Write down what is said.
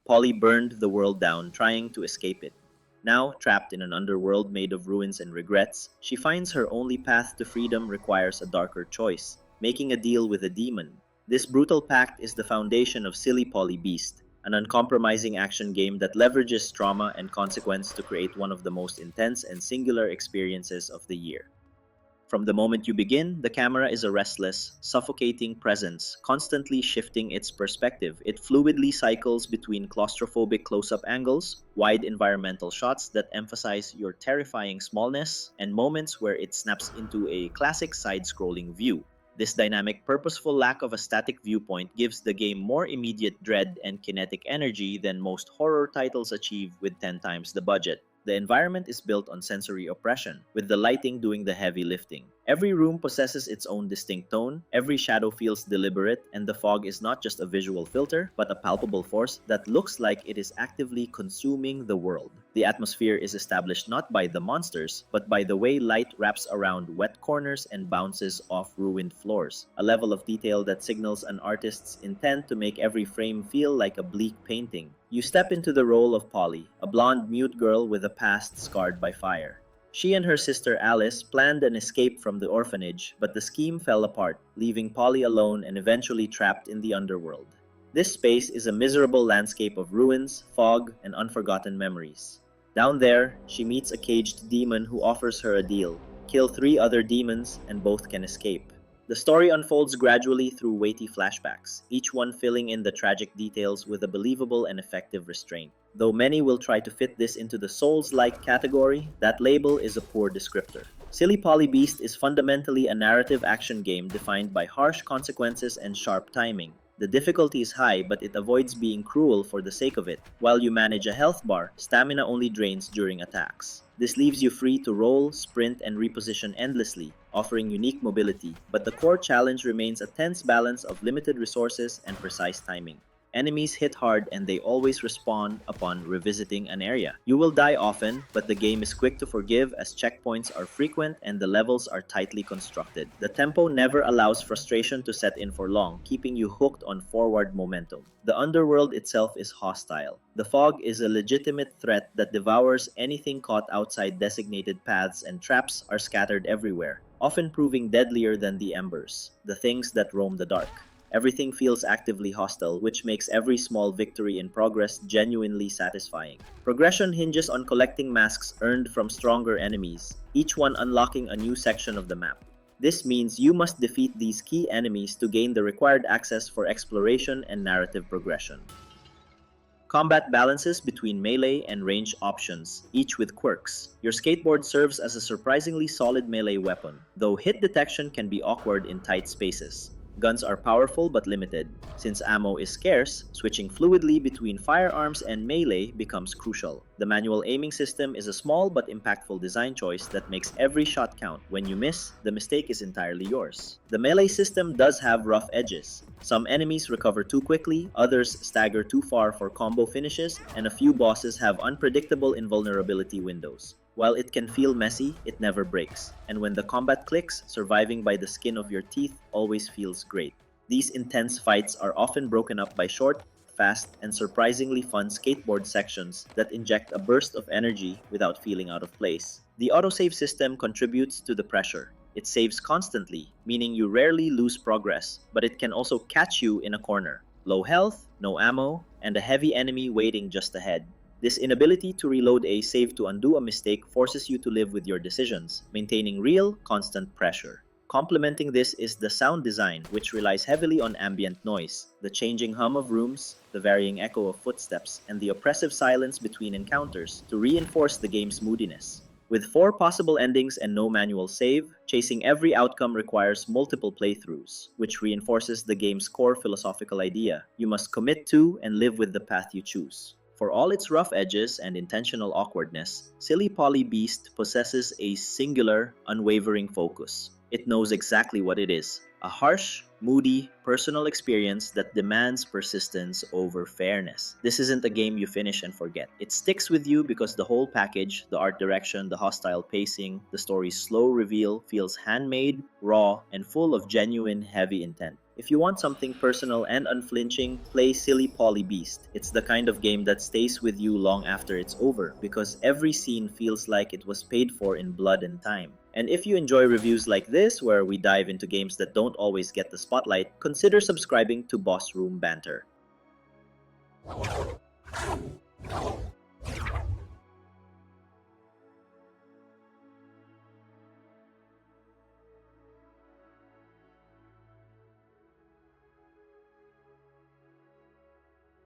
Polly burned the world down trying to escape it. Now, trapped in an underworld made of ruins and regrets, she finds her only path to freedom requires a darker choice, making a deal with a demon. This brutal pact is the foundation of Silly Polly Beast, an uncompromising action game that leverages trauma and consequence to create one of the most intense and singular experiences of the year. From the moment you begin, the camera is a restless, suffocating presence, constantly shifting its perspective. It fluidly cycles between claustrophobic close-up angles, wide environmental shots that emphasize your terrifying smallness, and moments where it snaps into a classic side-scrolling view. This dynamic, purposeful lack of a static viewpoint gives the game more immediate dread and kinetic energy than most horror titles achieve with 10 times the budget. The environment is built on sensory oppression, with the lighting doing the heavy lifting. Every room possesses its own distinct tone, every shadow feels deliberate, and the fog is not just a visual filter, but a palpable force that looks like it is actively consuming the world. The atmosphere is established not by the monsters, but by the way light wraps around wet corners and bounces off ruined floors, a level of detail that signals an artist's intent to make every frame feel like a bleak painting. You step into the role of Polly, a blonde mute girl with a past scarred by fire. She and her sister Alice planned an escape from the orphanage, but the scheme fell apart, leaving Polly alone and eventually trapped in the underworld. This space is a miserable landscape of ruins, fog, and unforgotten memories. Down there, she meets a caged demon who offers her a deal: kill 3 other demons and both can escape. The story unfolds gradually through weighty flashbacks, each one filling in the tragic details with a believable and effective restraint. Though many will try to fit this into the Souls-like category, that label is a poor descriptor. Silly Polly Beast is fundamentally a narrative action game defined by harsh consequences and sharp timing. The difficulty is high, but it avoids being cruel for the sake of it. While you manage a health bar, stamina only drains during attacks. This leaves you free to roll, sprint, and reposition endlessly, offering unique mobility. But the core challenge remains a tense balance of limited resources and precise timing. Enemies hit hard and they always respawn upon revisiting an area. You will die often, but the game is quick to forgive as checkpoints are frequent and the levels are tightly constructed. The tempo never allows frustration to set in for long, keeping you hooked on forward momentum. The underworld itself is hostile. The fog is a legitimate threat that devours anything caught outside designated paths, and traps are scattered everywhere, often proving deadlier than the embers, the things that roam the dark. Everything feels actively hostile, which makes every small victory in progress genuinely satisfying. Progression hinges on collecting masks earned from stronger enemies, each one unlocking a new section of the map. This means you must defeat these key enemies to gain the required access for exploration and narrative progression. Combat balances between melee and range options, each with quirks. Your skateboard serves as a surprisingly solid melee weapon, though hit detection can be awkward in tight spaces. Guns are powerful but limited. Since ammo is scarce, switching fluidly between firearms and melee becomes crucial. The manual aiming system is a small but impactful design choice that makes every shot count. When you miss, the mistake is entirely yours. The melee system does have rough edges. Some enemies recover too quickly, others stagger too far for combo finishes, and a few bosses have unpredictable invulnerability windows. While it can feel messy, it never breaks. And when the combat clicks, surviving by the skin of your teeth always feels great. These intense fights are often broken up by short, fast, and surprisingly fun skateboard sections that inject a burst of energy without feeling out of place. The autosave system contributes to the pressure. It saves constantly, meaning you rarely lose progress, but it can also catch you in a corner. Low health, no ammo, and a heavy enemy waiting just ahead. This inability to reload a save to undo a mistake forces you to live with your decisions, maintaining real, constant pressure. Complementing this is the sound design, which relies heavily on ambient noise, the changing hum of rooms, the varying echo of footsteps, and the oppressive silence between encounters to reinforce the game's moodiness. With 4 possible endings and no manual save, chasing every outcome requires multiple playthroughs, which reinforces the game's core philosophical idea: you must commit to and live with the path you choose. For all its rough edges and intentional awkwardness, Silly Polly Beast possesses a singular, unwavering focus. It knows exactly what it is: a harsh, moody, personal experience that demands persistence over fairness. This isn't a game you finish and forget. It sticks with you because the whole package, the art direction, the hostile pacing, the story's slow reveal, feels handmade, raw, and full of genuine, heavy intent. If you want something personal and unflinching, play Silly Polly Beast. It's the kind of game that stays with you long after it's over, because every scene feels like it was paid for in blood and time. And if you enjoy reviews like this, where we dive into games that don't always get the spotlight, consider subscribing to Boss Room Banter.